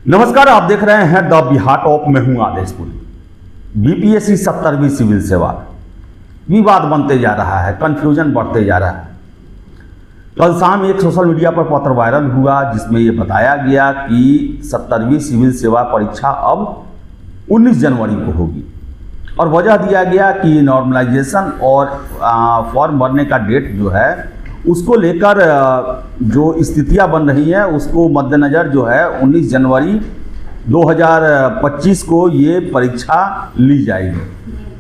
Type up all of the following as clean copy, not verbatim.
नमस्कार, आप देख रहे हैं द बिहार टॉप में हूं आदेशपुर। बीपीएससी 70वीं सिविल सेवा विवाद बनते जा रहा है, कंफ्यूजन बढ़ते जा रहा है। कल शाम एक सोशल मीडिया पर पत्र वायरल हुआ जिसमें यह बताया गया कि 70वीं सिविल सेवा परीक्षा अब 19 जनवरी को होगी और वजह दिया गया कि नॉर्मलाइजेशन और फॉर्म भरने का डेट जो है उसको लेकर जो स्थितियां बन रही हैं उसको मद्देनज़र जो है 19 जनवरी 2025 को ये परीक्षा ली जाएगी।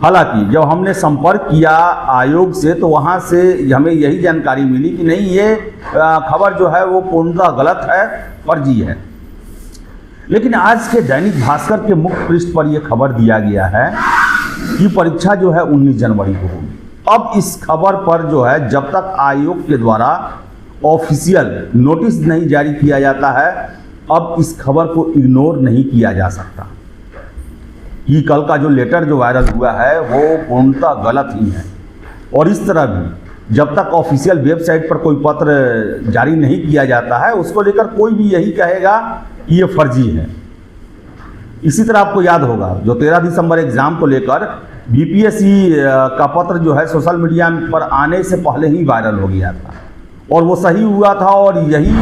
हालांकि जब हमने संपर्क किया आयोग से तो वहाँ से हमें यही जानकारी मिली कि नहीं, ये खबर जो है वो पूर्णतः गलत है, फर्जी है। लेकिन आज के दैनिक भास्कर के मुख्य पृष्ठ पर यह खबर दिया गया है कि परीक्षा जो है 19 जनवरी को होगी। अब इस खबर पर जो है जब तक आयोग के द्वारा ऑफिशियल नोटिस नहीं जारी किया जाता है, अब इस खबर को इग्नोर नहीं किया जा सकता। ये कल का जो लेटर जो वायरल हुआ है वो पूर्णतः गलत ही है और इस तरह भी जब तक ऑफिशियल वेबसाइट पर कोई पत्र जारी नहीं किया जाता है उसको लेकर कोई भी यही कहेगा कि ये फर्जी है। इसी तरह आपको याद होगा जो 13 दिसंबर एग्जाम को लेकर बीपीएससी का पत्र जो है सोशल मीडिया पर आने से पहले ही वायरल हो गया था और वो सही हुआ था और यही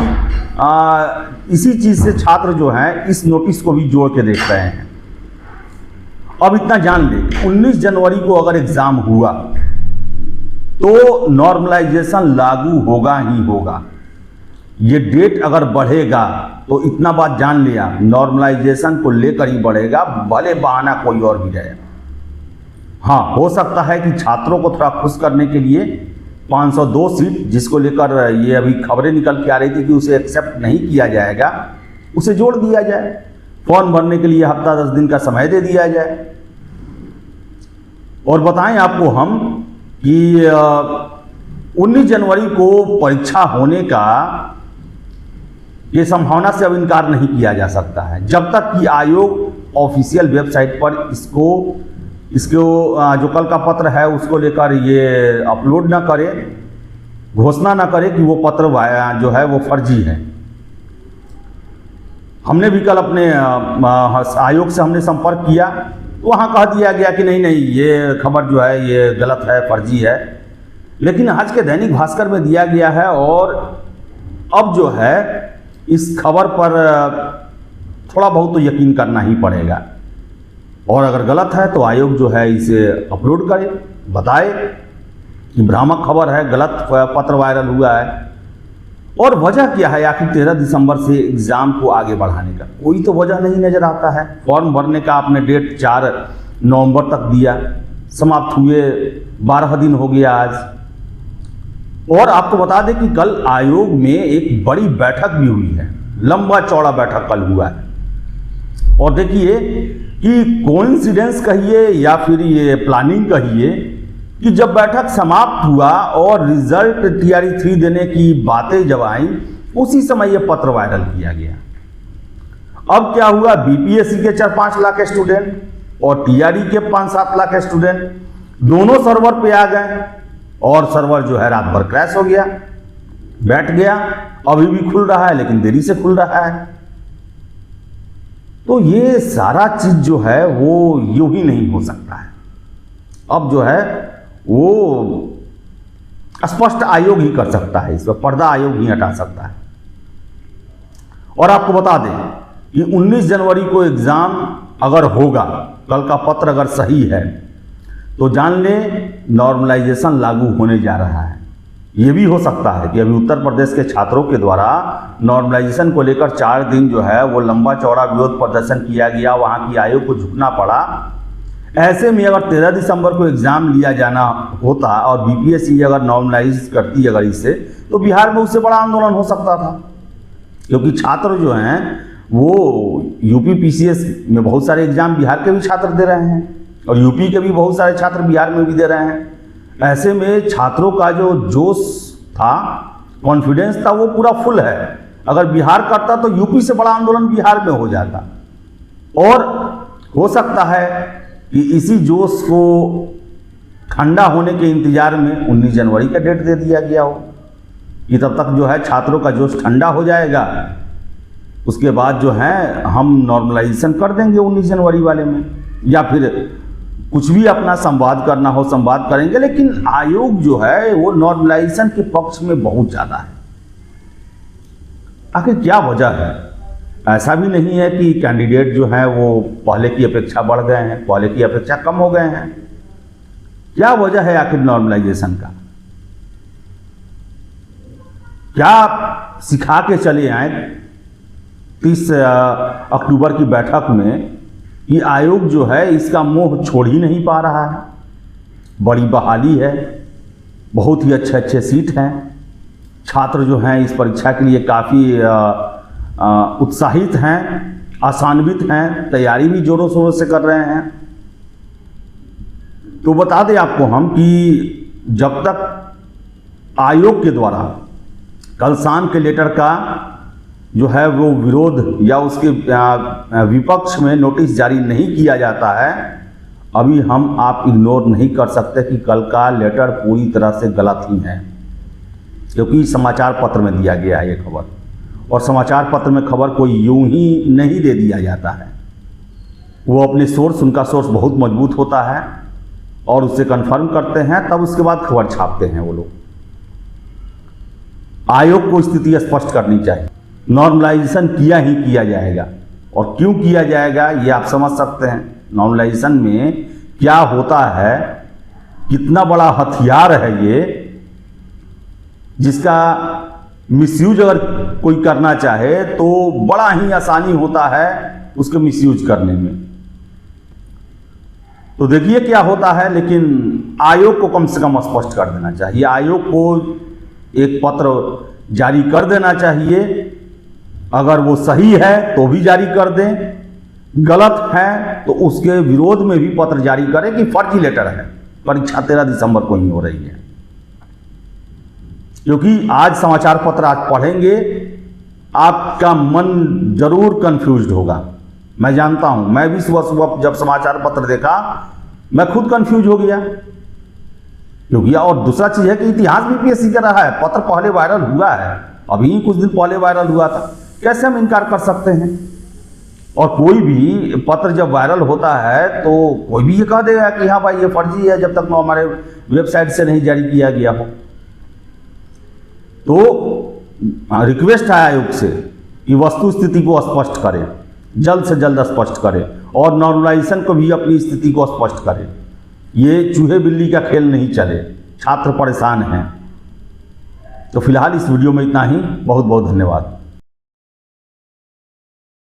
इसी चीज़ से छात्र जो हैं इस नोटिस को भी जोड़ के देख रहे हैं। अब इतना जान लें 19 जनवरी को अगर एग्ज़ाम हुआ तो नॉर्मलाइजेशन लागू होगा ही होगा। ये डेट अगर बढ़ेगा तो इतना बात जान लिया, नॉर्मलाइजेशन को लेकर ही बढ़ेगा, भले बहाना कोई और भी रहे। हाँ, हो सकता है कि छात्रों को थोड़ा खुश करने के लिए 502 सीट जिसको लेकर ये अभी खबरें निकल के आ रही थी कि उसे एक्सेप्ट नहीं किया जाएगा, उसे जोड़ दिया जाए। फॉर्म भरने के लिए हफ्ता 10 दिन का समय दे दिया जाए। और बताएं आपको हम कि 19 जनवरी को परीक्षा होने का ये संभावना से अब इनकार नहीं किया जा सकता है जब तक कि आयोग ऑफिशियल वेबसाइट पर इसको जो कल का पत्र है उसको लेकर ये अपलोड ना करे, घोषणा ना करे कि वो पत्र जो है वो फर्जी है। हमने भी कल अपने आयोग से हमने संपर्क किया तो वहाँ कह दिया गया कि नहीं ये खबर जो है ये गलत है, फर्जी है। लेकिन आज के दैनिक भास्कर में दिया गया है और अब जो है इस खबर पर थोड़ा बहुत तो यकीन करना ही पड़ेगा और अगर गलत है तो आयोग जो है इसे अपलोड करे, बताए कि भ्रामक खबर है, गलत पत्र वायरल हुआ है। और वजह क्या है आखिर 13 दिसंबर से एग्ज़ाम को आगे बढ़ाने का? कोई तो वजह नहीं नज़र आता है। फॉर्म भरने का आपने डेट 4 नवंबर तक दिया, समाप्त हुए 12 दिन हो गया आज। और आपको बता दें कि कल आयोग में एक बड़ी बैठक भी हुई है, लंबा चौड़ा बैठक कल हुआ है। और देखिए कि कोइंसिडेंस कहिए या फिर ये प्लानिंग कहिए कि जब बैठक समाप्त हुआ और रिजल्ट टीआरई 3 देने की बातें जब आई उसी समय ये पत्र वायरल किया गया। अब क्या हुआ, बीपीएससी के 4-5 लाख स्टूडेंट और टीआरई के 5-7 लाख स्टूडेंट दोनों सर्वर पे आ गए और सर्वर जो है रात भर क्रैश हो गया, बैठ गया। अभी भी खुल रहा है लेकिन देरी से खुल रहा है। तो ये सारा चीज जो है वो यूं ही नहीं हो सकता है। अब जो है वो स्पष्ट आयोग ही कर सकता है, इस पर पर्दा आयोग ही हटा सकता है। और आपको बता दें कि 19 जनवरी को एग्जाम अगर होगा, कल का पत्र अगर सही है तो जान लें नॉर्मलाइजेशन लागू होने जा रहा है। ये भी हो सकता है कि अभी उत्तर प्रदेश के छात्रों के द्वारा नॉर्मलाइजेशन को लेकर 4 दिन जो है वो लंबा चौड़ा विरोध प्रदर्शन किया गया, वहाँ की आयोग को झुकना पड़ा। ऐसे में अगर 13 दिसंबर को एग्ज़ाम लिया जाना होता और बीपीएससी अगर नॉर्मलाइज करती अगर इससे, तो बिहार में उससे बड़ा आंदोलन हो सकता था। क्योंकि छात्र जो हैं वो यूपी पीसीएस में बहुत सारे एग्ज़ाम बिहार के भी छात्र दे रहे हैं और यूपी के भी बहुत सारे छात्र बिहार में भी दे रहे हैं। ऐसे में छात्रों का जो जोश था, कॉन्फिडेंस था, वो पूरा फुल है। अगर बिहार करता तो यूपी से बड़ा आंदोलन बिहार में हो जाता और हो सकता है कि इसी जोश को ठंडा होने के इंतजार में 19 जनवरी का डेट दे दिया गया हो कि तब तक जो है छात्रों का जोश ठंडा हो जाएगा उसके बाद जो है हम नॉर्मलाइजेशन कर देंगे 19 जनवरी वाले में, या फिर कुछ भी अपना संवाद करना हो संवाद करेंगे। लेकिन आयोग जो है वो नॉर्मलाइजेशन के पक्ष में बहुत ज़्यादा है। आखिर क्या वजह है? ऐसा भी नहीं है कि कैंडिडेट जो है वो पहले की अपेक्षा बढ़ गए हैं, पहले की अपेक्षा कम हो गए हैं। क्या वजह है आखिर नॉर्मलाइजेशन का? क्या सिखा के चले आए 30 अक्टूबर की बैठक में कि आयोग जो है इसका मोह छोड़ ही नहीं पा रहा है, बड़ी बहाली है, बहुत ही अच्छे अच्छे सीट हैं, छात्र जो हैं इस परीक्षा के लिए काफ़ी उत्साहित हैं, आशान्वित हैं, तैयारी भी जोरों शोरों से कर रहे हैं। तो बता दें आपको हम कि जब तक आयोग के द्वारा कल शाम के लेटर का जो है वो विरोध या उसके विपक्ष में नोटिस जारी नहीं किया जाता है, अभी हम आप इग्नोर नहीं कर सकते कि कल का लेटर पूरी तरह से गलत ही है, क्योंकि समाचार पत्र में दिया गया है ये खबर, और समाचार पत्र में खबर कोई यूं ही नहीं दे दिया जाता है। वो अपने सोर्स, उनका सोर्स बहुत मजबूत होता है और उससे कंफर्म करते हैं, तब उसके बाद खबर छापते हैं वो लोग। आयोग को स्थिति स्पष्ट करनी चाहिए, नॉर्मलाइजेशन किया ही किया जाएगा, और क्यों किया जाएगा ये आप समझ सकते हैं। नॉर्मलाइजेशन में क्या होता है, कितना बड़ा हथियार है ये, जिसका मिसयूज अगर कोई करना चाहे तो बड़ा ही आसानी होता है उसके मिसयूज करने में। तो देखिए क्या होता है, लेकिन आयोग को कम से कम स्पष्ट कर देना चाहिए, आयोग को एक पत्र जारी कर देना चाहिए। अगर वो सही है तो भी जारी कर दें, गलत है तो उसके विरोध में भी पत्र जारी करें कि फर्जी लेटर है, परीक्षा 13 दिसंबर को ही हो रही है। क्योंकि आज समाचार पत्र आज पढ़ेंगे, आपका मन जरूर कंफ्यूज्ड होगा, मैं जानता हूं। मैं भी सुबह सुबह जब समाचार पत्र देखा मैं खुद कंफ्यूज हो गया, क्योंकि और दूसरा चीज है कि इतिहास भी पीएससी का रहा है, पत्र पहले वायरल हुआ है, अभी कुछ दिन पहले वायरल हुआ था, कैसे हम इनकार कर सकते हैं। और कोई भी पत्र जब वायरल होता है तो कोई भी ये कह देगा कि हाँ भाई ये फर्जी है, जब तक हमारे वेबसाइट से नहीं जारी किया गया हो। तो रिक्वेस्ट है आयोग से कि वस्तु स्थिति को स्पष्ट करें, जल्द से जल्द स्पष्ट करें, और नॉर्मलाइजेशन को भी अपनी स्थिति को स्पष्ट करें। ये चूहे बिल्ली का खेल नहीं चले, छात्र परेशान हैं। तो फिलहाल इस वीडियो में इतना ही, बहुत बहुत धन्यवाद।